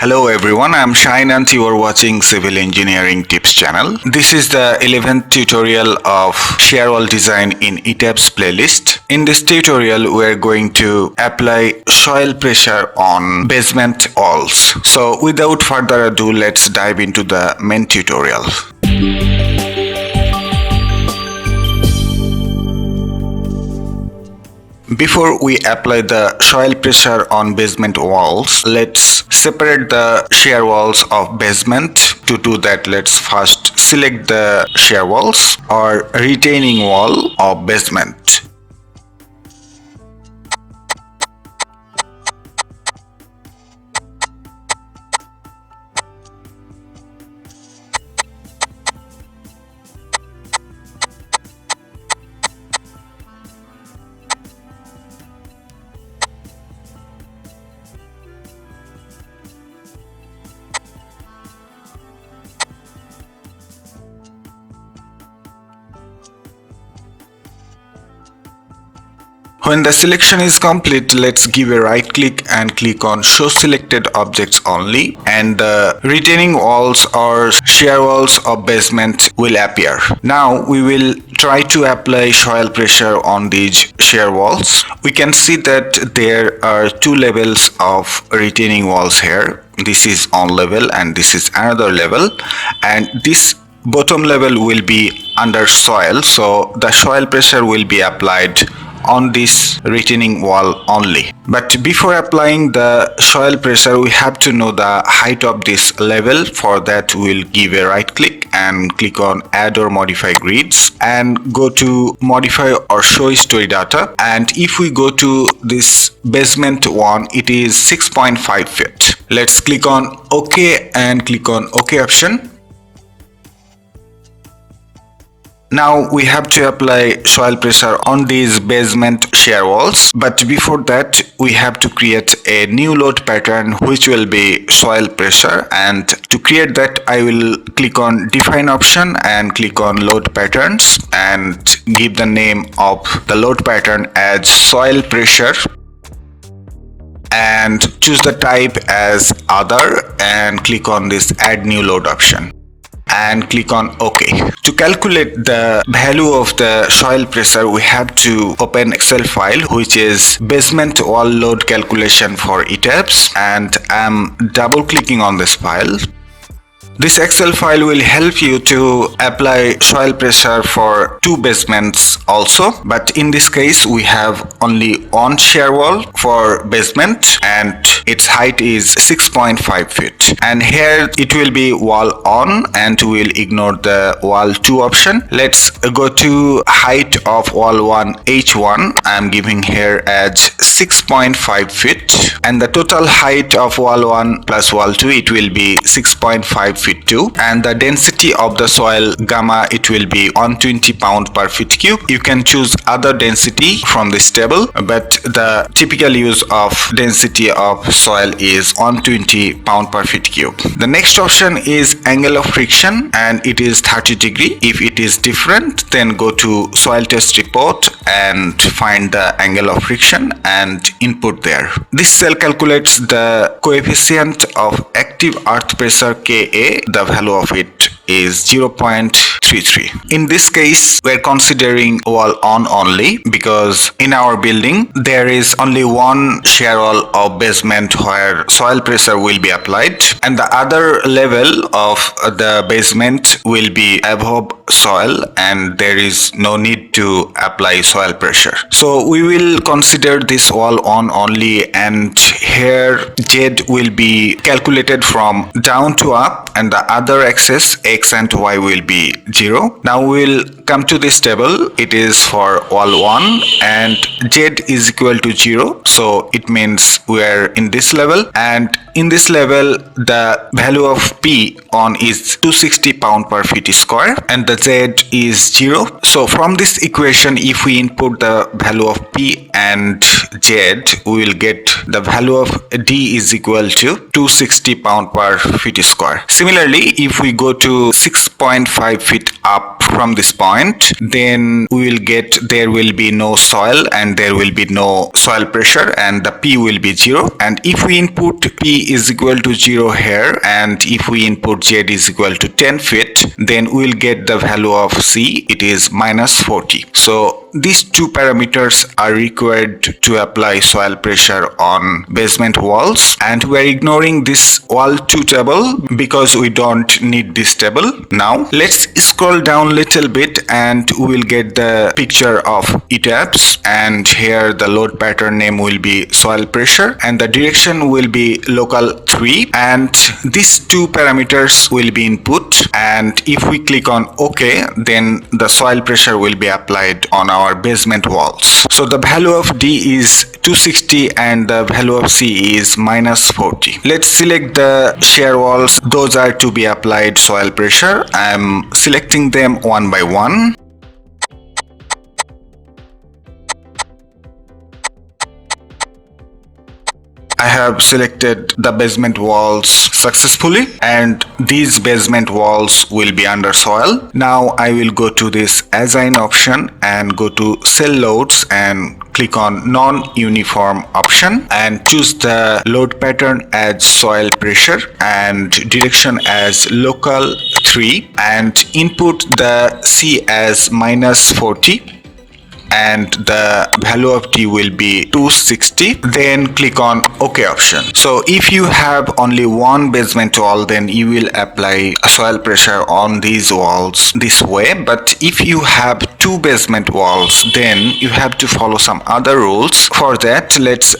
Hello everyone, I'm Shine and you are watching Civil Engineering Tips channel. This is the 11th tutorial of Shear Wall Design in ETABS playlist. In this tutorial, we are going to apply soil pressure on basement walls. So without further ado, let's dive into the main tutorial. Before we apply the soil pressure on basement walls, let's separate the shear walls of basement. To do that, let's first select the shear walls or retaining wall of basement. When the selection is complete, let's give a right click and click on Show Selected Objects Only, and the retaining walls or shear walls of basement will appear. Now we will try to apply soil pressure on these shear walls. We can see that there are two levels of retaining walls here. This is one level and this is another level, and this bottom level will be under soil, so the soil pressure will be applied on this retaining wall only. But before applying the soil pressure, we have to know the height of this level. For that, we'll give a right click and click on Add or Modify Grids and go to Modify or Show Story Data. And if we go to this basement one, it is 6.5 feet. Let's click on OK and click on OK option. Now we have to apply soil pressure on these basement shear walls, but before that we have to create a new load pattern which will be soil pressure, and to create that I will click on Define option and click on Load Patterns and give the name of the load pattern as soil pressure and choose the type as Other and click on this Add New Load option and click on OK. To calculate the value of the soil pressure, we have to open Excel file which is basement wall load calculation for ETABS, and I'm double clicking on this file. This Excel file will help you to apply soil pressure for two basements also, but in this case we have only one shear wall for basement and its height is 6.5 feet, and here it will be wall 1 and we will ignore the wall 2 option. Let's go to height of wall 1 H1. I am giving here as 6.5 feet, and the total height of wall 1 plus wall 2, it will be 6.5 feet too, and the density of the soil gamma, it will be 120 pound per feet cube. You can choose other density from this table, but the typical use of density of soil is 120 pound per feet cube. The next option is angle of friction and it is 30 degree. If it is different, then go to soil test report and find the angle of friction and input there. This cell calculates the coefficient of active earth pressure Ka. The value of it is 0.33. In this case, we're considering wall 1 only because in our building there is only one shear wall of basement where soil pressure will be applied, and the other level of the basement will be above soil and there is no need to apply soil pressure. So we will consider this wall 1 only, and here Z will be calculated from down to up and the other axis X and Y will be 0. Now we'll come to this table. It is for wall 1 and Z is equal to 0, so it means we are in this level, and in this level the value of P on is 260 pound per feet square and the Z is 0. So from this equation, if we input the value of P and Z, we will get the value of D is equal to 260 pound per feet square. Similarly, if we go to 6.5 feet up from this point, then we will get there will be no soil and there will be no soil pressure and the P will be 0. And if we input P is equal to 0 here and if we input Z is equal to 10 feet, then we will get the value of C, it is minus 40. So these two parameters are required to apply soil pressure on basement walls, and we are ignoring this wall 2 table because we don't need this table. Now let's scroll down little bit and we will get the picture of ETABS, and here the load pattern name will be soil pressure and the direction will be local 3, and these two parameters will be input, and if we click on OK, then the soil pressure will be applied on our basement walls. So the value of D is 260 and the value of C is minus 40. Let's select the shear walls. Those are to be applied soil pressure. I'm selecting them one by one. I have selected the basement walls successfully, and these basement walls will be under soil. Now I will go to this assign option and go to cell loads and click on non-uniform option and choose the load pattern as soil pressure and direction as local 3 and input the C as minus 40 and the value of D will be 260. Then click on OK option. So if you have only one basement wall, then you will apply soil pressure on these walls this way, but if you have two basement walls, then you have to follow some other rules. For that, let's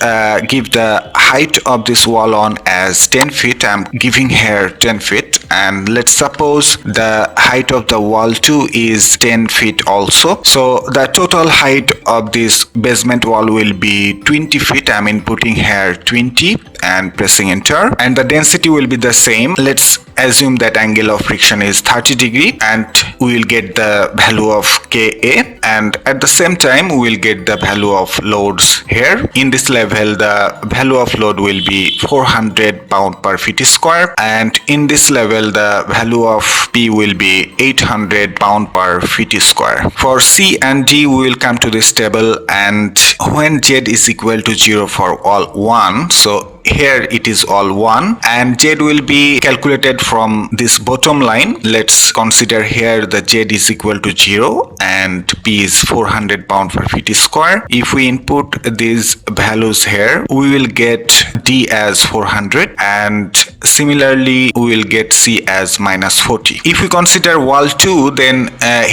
give the height of this wall on as 10 feet. I'm giving here 10 feet, and let's suppose the height of the wall 2 is 10 feet also. So the total height of this basement wall will be 20 feet. I'm inputting here 20 and pressing enter, and the density will be the same. Let's assume that angle of friction is 30 degree and we will get the value of Ka, and at the same time we will get the value of loads here. In this level the value of load will be 400 pound per feet square, and in this level the value of P will be 800 pound per feet square. For C and D we will come to this table, and when Z is equal to 0 for all 1, so here it is all 1 and Z will be calculated from this bottom line. Let's consider here the Z is equal to 0 and P is 400 pound per feet square. If we input these values here, we will get D as 400 and similarly we will get C as minus 40. If we consider wall 2, then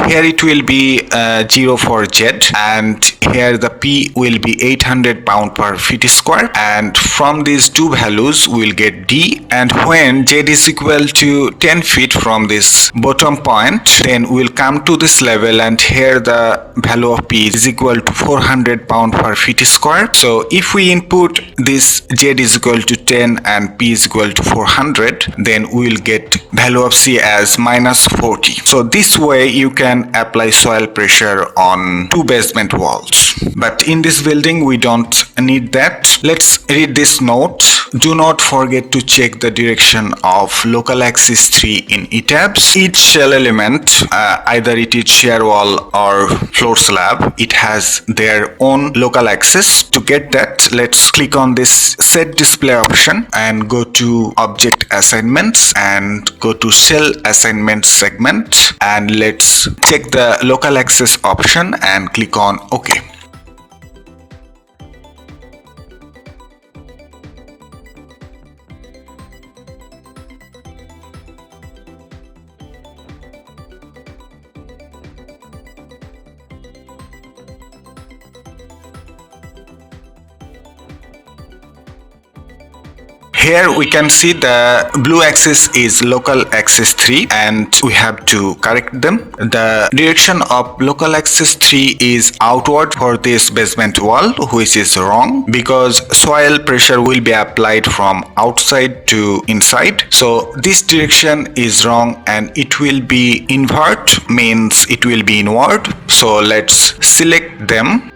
here it will be 0 for Z and here the P will be 800 pound per feet square, and from these two values we will get D, and when Z is equal to 10 feet from this bottom point, then we will come to this level and here the value of P is equal to 400 pound per feet square. So if we input this Z is equal to 10 and P is equal to 400, then we will get value of C as minus 40. So this way you can apply soil pressure on two basement walls. But in this building we don't need that. Let's read this note. Do not forget to check the direction of local axis 3 in ETABS. Each shell element, either it is shear wall or floor slab, it has their own local axis. To get that, let's click on this set display option and go to object assignments and go to shell assignment segment, and let's check the local axis option and click on OK. Here we can see the blue axis is local axis 3 and we have to correct them. The direction of local axis 3 is outward for this basement wall, which is wrong because soil pressure will be applied from outside to inside. So this direction is wrong and it will be invert, means it will be inward. So let's select them.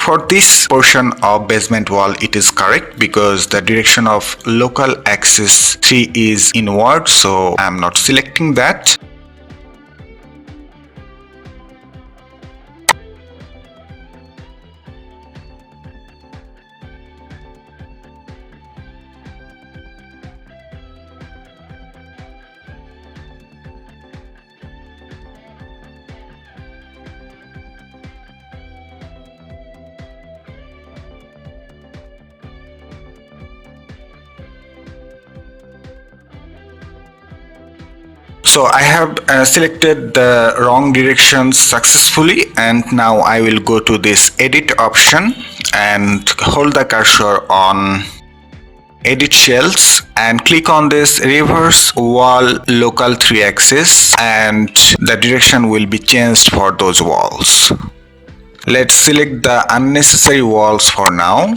For this portion of basement wall, it is correct because the direction of local axis 3 is inward, so I am not selecting that. So I have selected the wrong directions successfully, and now I will go to this edit option and hold the cursor on edit shells and click on this reverse wall local 3 axis, and the direction will be changed for those walls. Let's select the unnecessary walls for now.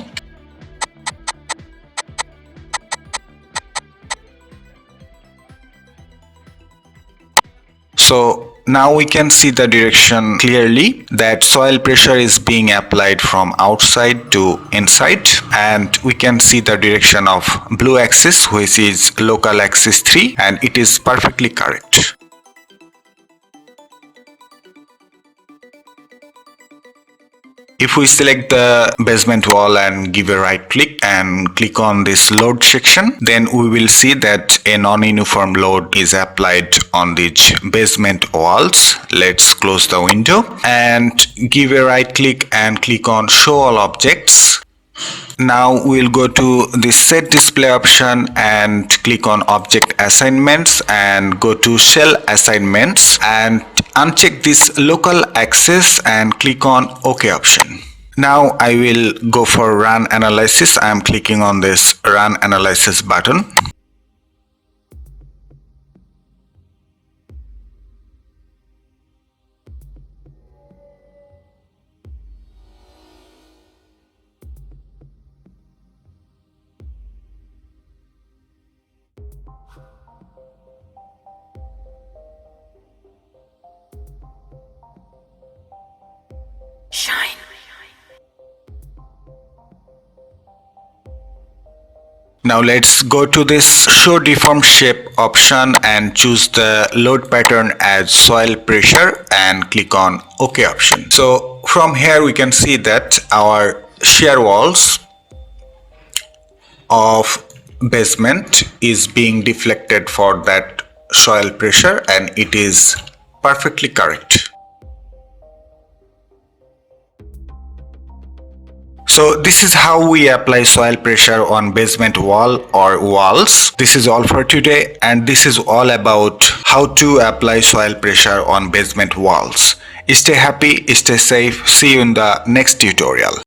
So now we can see the direction clearly, that soil pressure is being applied from outside to inside, and we can see the direction of blue axis, which is local axis 3, and it is perfectly correct. If we select the basement wall and give a right click and click on this load section, then we will see that a non-uniform load is applied on these basement walls. Let's close the window and give a right click and click on show all objects. Now we'll go to the set display option and click on object assignments and go to shell assignments and uncheck this local axis and click on OK option. Now I will go for run analysis. I am clicking on this run analysis button. Shine. Now let's go to this show deformed shape option and choose the load pattern as soil pressure and click on OK option. So from here we can see that our shear walls of basement is being deflected for that soil pressure, and it is perfectly correct. So this is how we apply soil pressure on basement wall or walls. This is all for today, and this is all about how to apply soil pressure on basement walls. Stay happy, stay safe. See you in the next tutorial.